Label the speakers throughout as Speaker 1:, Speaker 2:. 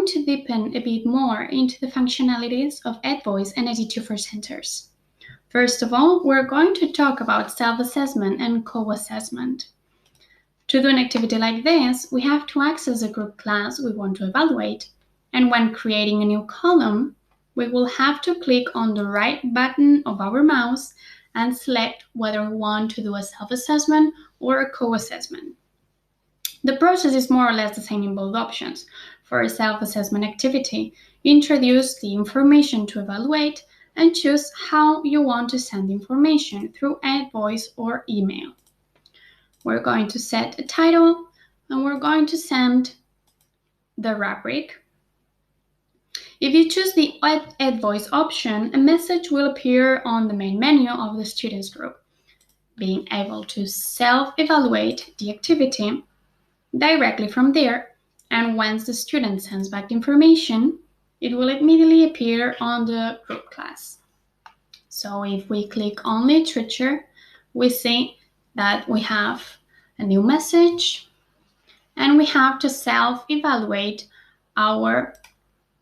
Speaker 1: going to deepen a bit more into the functionalities of Edvoice and Edit2for centers. First of all, we're going to talk about self-assessment and co-assessment. To do an activity like this, we have to access a group class we want to evaluate, and when creating a new column, we will have to click on the right button of our mouse and select whether we want to do a self-assessment or a co-assessment. The process is more or less the same in both options. For a self-assessment activity, introduce the information to evaluate and choose how you want to send information through Edvoice or email. We're going to set a title and we're going to send the rubric. If you choose the Edvoice option, a message will appear on the main menu of the students group. Being able to self-evaluate the activity directly from there, and once the student sends back the information, it will immediately appear on the group class. So if we click on literature, we see that we have a new message and we have to self-evaluate our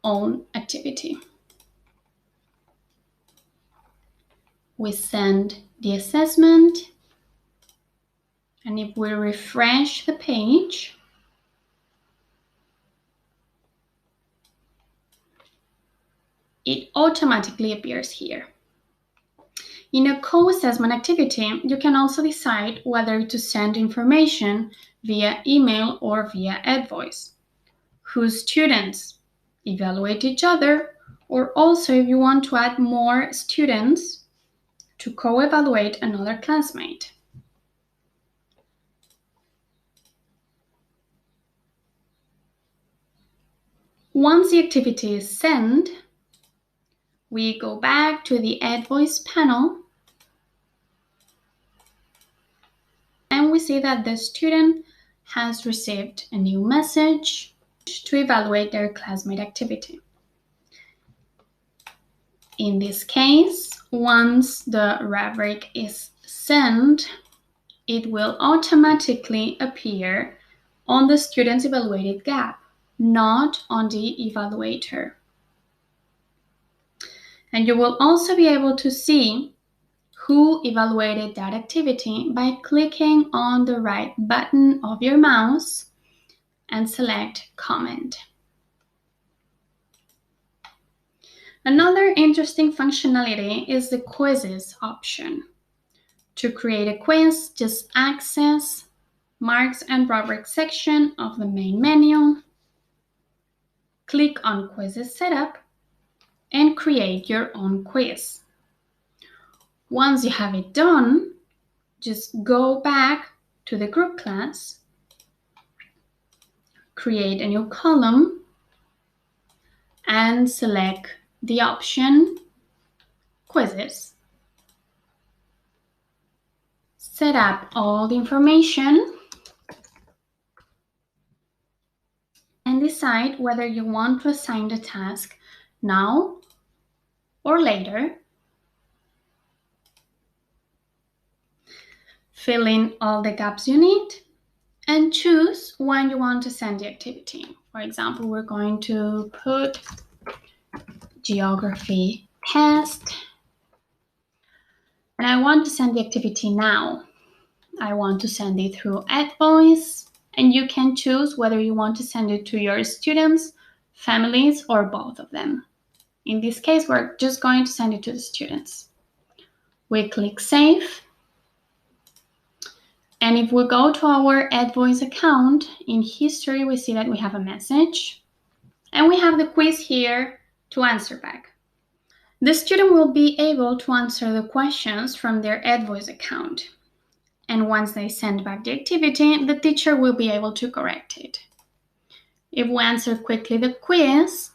Speaker 1: own activity. We send the assessment, and if we refresh the page, it automatically appears here. In a co-assessment activity, you can also decide whether to send information via email or via Edvoice, whose students evaluate each other, or also if you want to add more students to co-evaluate another classmate. Once the activity is sent, we go back to the Edvoice panel and we see that the student has received a new message to evaluate their classmate activity. In this case, once the rubric is sent, it will automatically appear on the student's evaluated gap, not on the evaluator. And you will also be able to see who evaluated that activity by clicking on the right button of your mouse and select Comment. Another interesting functionality is the quizzes option. To create a quiz, just access Marks and Rubrics section of the main menu, click on Quizzes Setup, and create your own quiz. Once you have it done, just go back to the group class, create a new column, and select the option Quizzes. Set up all the information and decide whether you want to assign the task now or later. Fill in all the gaps you need and choose when you want to send the activity. For example, we're going to put geography test, and I want to send the activity now. I want to send it through Edvoice, and you can choose whether you want to send it to your students, families, or both of them. In this case, we're just going to send it to the students. We click Save. And if we go to our Edvoice account, in history, we see that we have a message and we have the quiz here to answer back. The student will be able to answer the questions from their Edvoice account. And once they send back the activity, the teacher will be able to correct it. If we answer quickly the quiz,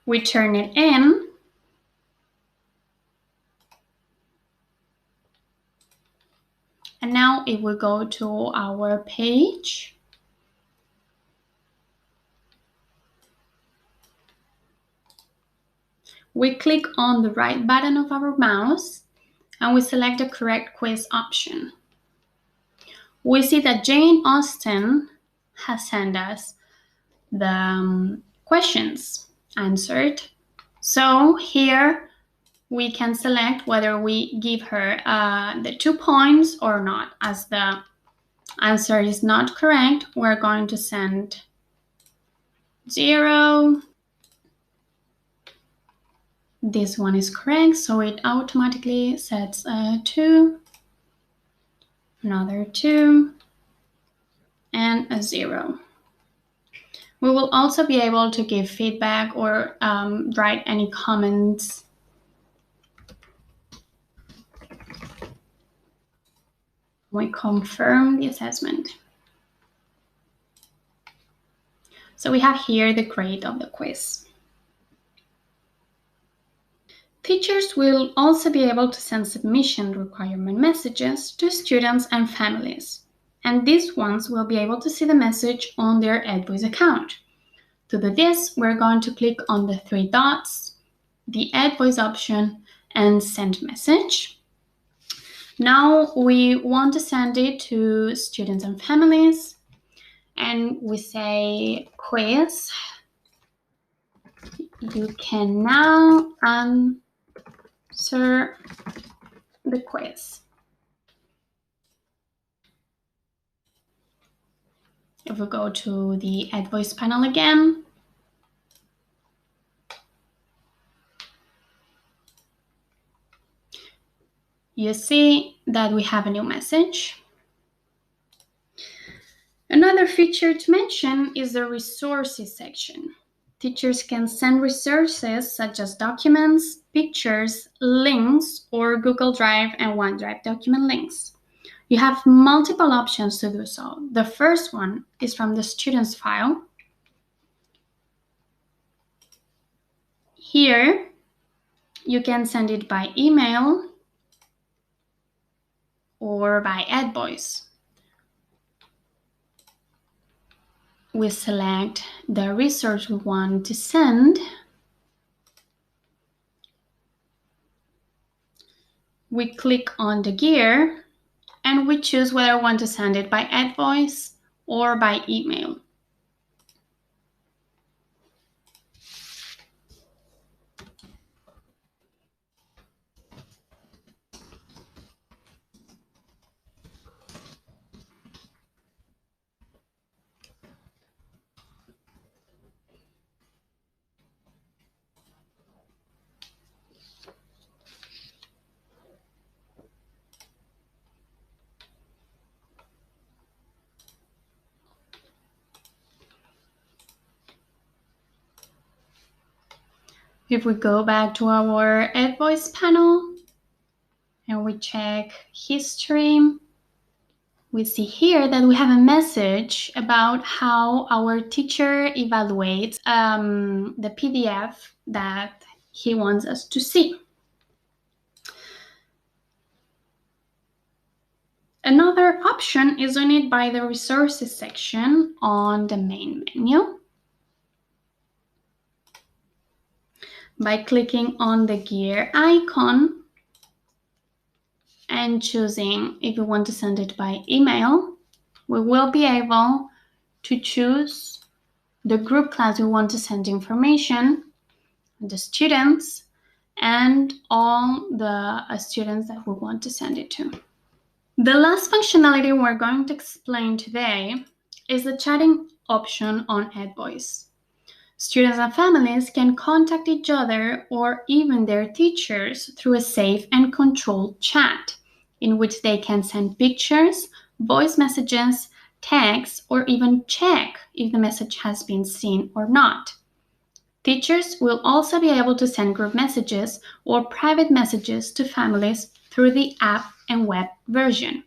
Speaker 1: we turn it in, and now if we go to our page, we click on the right button of our mouse and we select the correct quiz option. We see that Jane Austen has sent us the questions answered. So here we can select whether we give her the 2 points or not. As the answer is not correct, we're going to send 0. This one is correct, so it automatically sets 2, another 2, and a 0. We will also be able to give feedback or write any comments. We confirm the assessment. So we have here the grade of the quiz. Teachers will also be able to send submission requirement messages to students and families, and these ones will be able to see the message on their Edvoice account. To do this, we're going to click on the 3 dots, the Edvoice option, and send message. Now we want to send it to students and families, and we say quiz. You can now answer the quiz. If we go to the Edvoice panel again, you see that we have a new message. Another feature to mention is the resources section. Teachers can send resources such as documents, pictures, links, or Google Drive and OneDrive document links. You have multiple options to do so. The first one is from the student's file. Here, you can send it by email or by Edvoice. We select the resource we want to send. We click on the gear and we choose whether we want to send it by Edvoice or by email. If we go back to our Edvoice panel and we check history, we see here that we have a message about how our teacher evaluates the PDF that he wants us to see. Another option is on it by the resources section on the main menu. By clicking on the gear icon and choosing if we want to send it by email, we will be able to choose the group class we want to send information, the students, and all the students that we want to send it to. The last functionality we're going to explain today is the chatting option on Edvoice. Students and families can contact each other or even their teachers through a safe and controlled chat in which they can send pictures, voice messages, texts, or even check if the message has been seen or not. Teachers will also be able to send group messages or private messages to families through the app and web version.